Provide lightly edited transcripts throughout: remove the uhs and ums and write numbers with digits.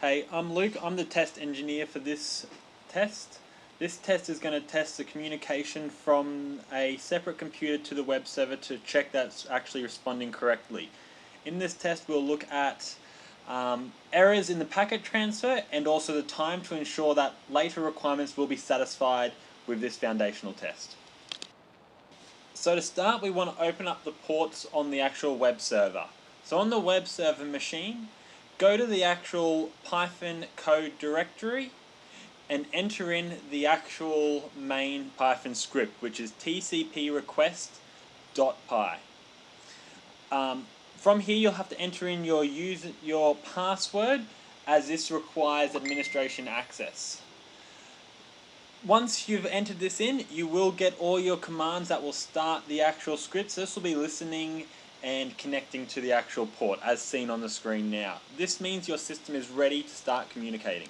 Hey, I'm Luke. I'm the test engineer for this test. This test is going to test the communication from a separate computer to the web server to check that's actually responding correctly. In this test, we'll look at errors in the packet transfer and also the time to ensure that later requirements will be satisfied with this foundational test. So to start, we want to open up the ports on the actual web server. So on the web server machine, go to the actual Python code directory and enter in the actual main Python script, which is tcp request.py. From here, you'll have to enter in your password, as this requires administration access. Once you've entered this in, you will get all your commands that will start the actual script. So this will be listening and connecting to the actual port, as seen on the screen now. This means your system is ready to start communicating.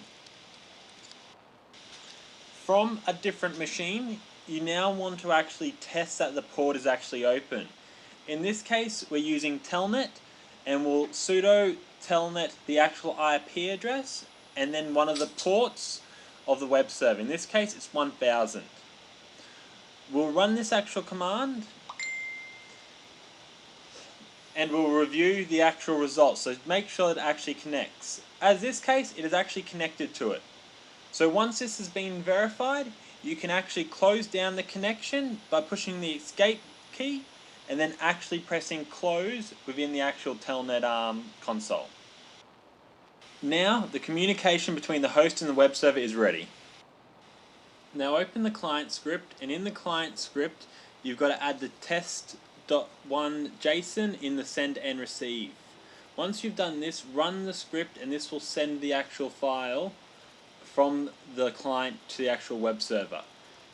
From a different machine, you now want to actually test that the port is actually open. In this case, we're using telnet, and we'll sudo telnet the actual IP address and then one of the ports of the web server. In this case, it's 1000. We'll run this actual command and we'll review the actual results. So make sure it actually connects. As this case, it is actually connected to it. So once this has been verified, you can actually close down the connection by pushing the escape key and then actually pressing close within the actual telnet console. Now the communication between the host and the web server is ready. Now open the client script, and in the client script you've got to add the test.1 JSON in the send and receive. Once you've done this, run the script and this will send the actual file from the client to the actual web server.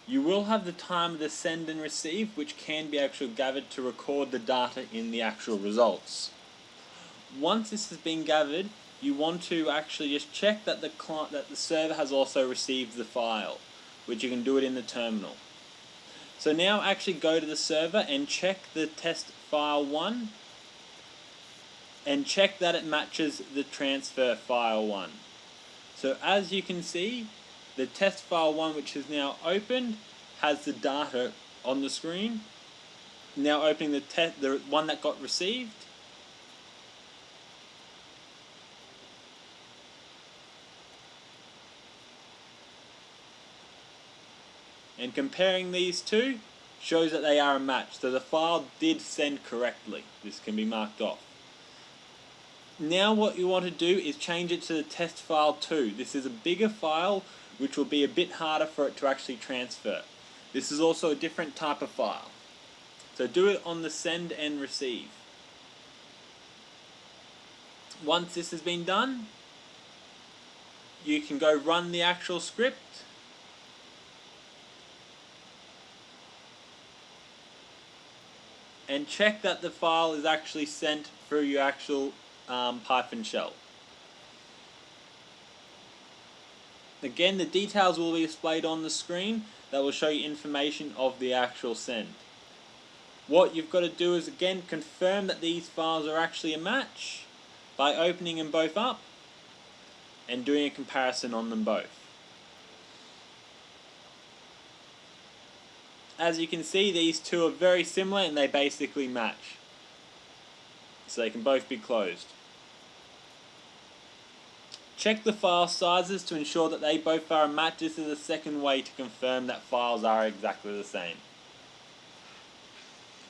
You will have the time of the send and receive, which can be actually gathered to record the data in the actual results. Once this has been gathered, you want to actually just check that the server has also received the file, which you can do it in the terminal. So now actually go to the server and check the test file 1 and check that it matches the transfer file 1. So as you can see, the test file 1, which is now opened, has the data on the screen. Now opening the one that got received. And comparing these two shows that they are a match. So the file did send correctly. This can be marked off. Now what you want to do is change it to the test file 2. This is a bigger file which will be a bit harder for it to actually transfer. This is also a different type of file. So do it on the send and receive. Once this has been done, you can go run the actual script. And check that the file is actually sent through your actual Python shell. Again, the details will be displayed on the screen that will show you information of the actual send. What you've got to do is again confirm that these files are actually a match by opening them both up and doing a comparison on them both. As you can see, these two are very similar and they basically match. So they can both be closed. Check the file sizes to ensure that they both are a match. This is a second way to confirm that files are exactly the same.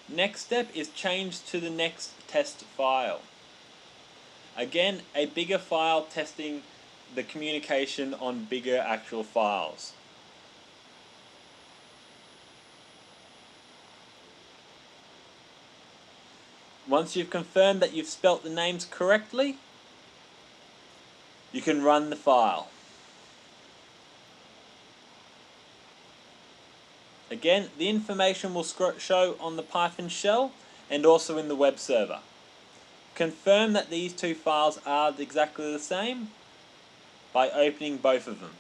Next step is change to the next test file. Again, a bigger file testing the communication on bigger actual files. Once you've confirmed that you've spelt the names correctly, you can run the file. Again, the information will show on the Python shell and also in the web server. Confirm that these two files are exactly the same by opening both of them.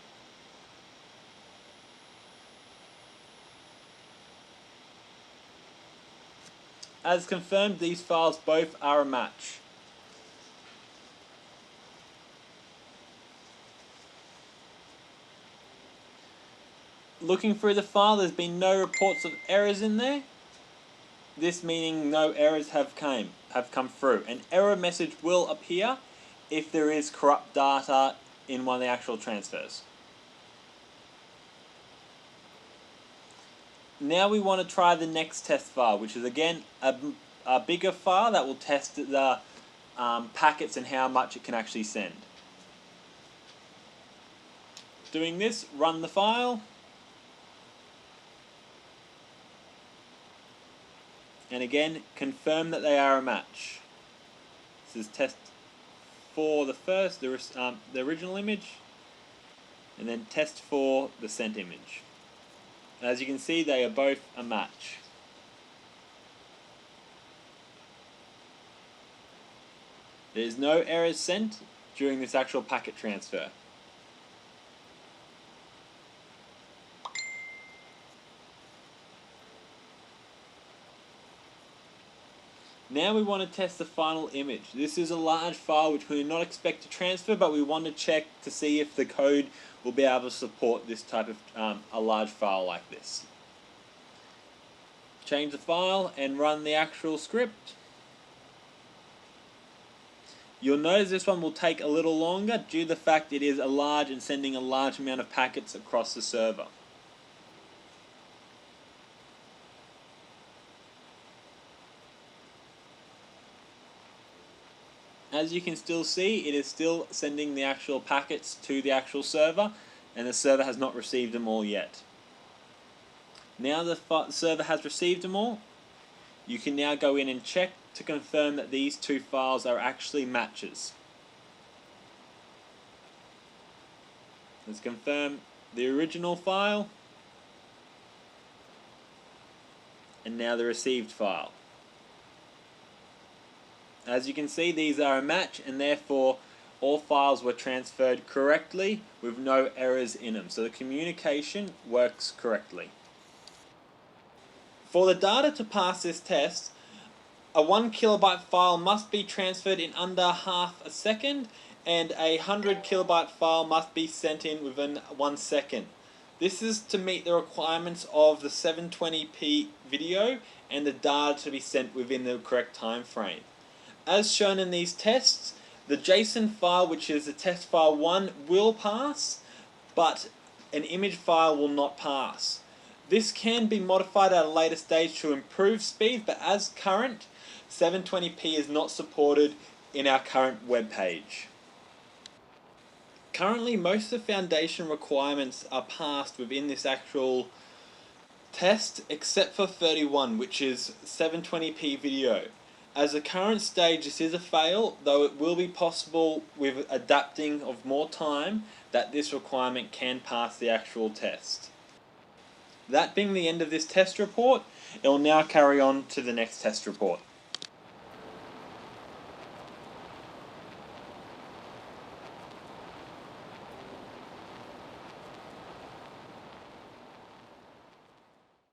As confirmed, these files both are a match. Looking through the file, there's been no reports of errors in there. This meaning no errors have come through. An error message will appear if there is corrupt data in one of the actual transfers. Now we want to try the next test file, which is again a bigger file that will test the packets and how much it can actually send. Doing this, run the file. And again, confirm that they are a match. This is test for the first, the original image, and then test for the sent image. As you can see, they are both a match. There is no errors sent during this actual packet transfer. Now we want to test the final image. This is a large file which we do not expect to transfer, but we want to check to see if the code will be able to support this type of a large file like this. Change the file and run the actual script. You'll notice this one will take a little longer due to the fact it is a large and sending a large amount of packets across the server. As you can still see, it is still sending the actual packets to the actual server, and the server has not received them all yet. Now the server has received them all, you can now go in and check to confirm that these two files are actually matches. Let's confirm the original file and now the received file. As you can see, these are a match, and therefore all files were transferred correctly with no errors in them. So the communication works correctly. For the data to pass this test, a 1 kilobyte file must be transferred in under half a second, and a 100 kilobyte file must be sent in within 1 second. This is to meet the requirements of the 720p video and the data to be sent within the correct time frame. As shown in these tests, the JSON file, which is the test file 1, will pass, but an image file will not pass. This can be modified at a later stage to improve speed, but as current, 720p is not supported in our current web page. Currently, most of the foundation requirements are passed within this actual test, except for 31, which is 720p video. As a current stage, this is a fail, though it will be possible with adapting of more time that this requirement can pass the actual test. That being the end of this test report, it will now carry on to the next test report.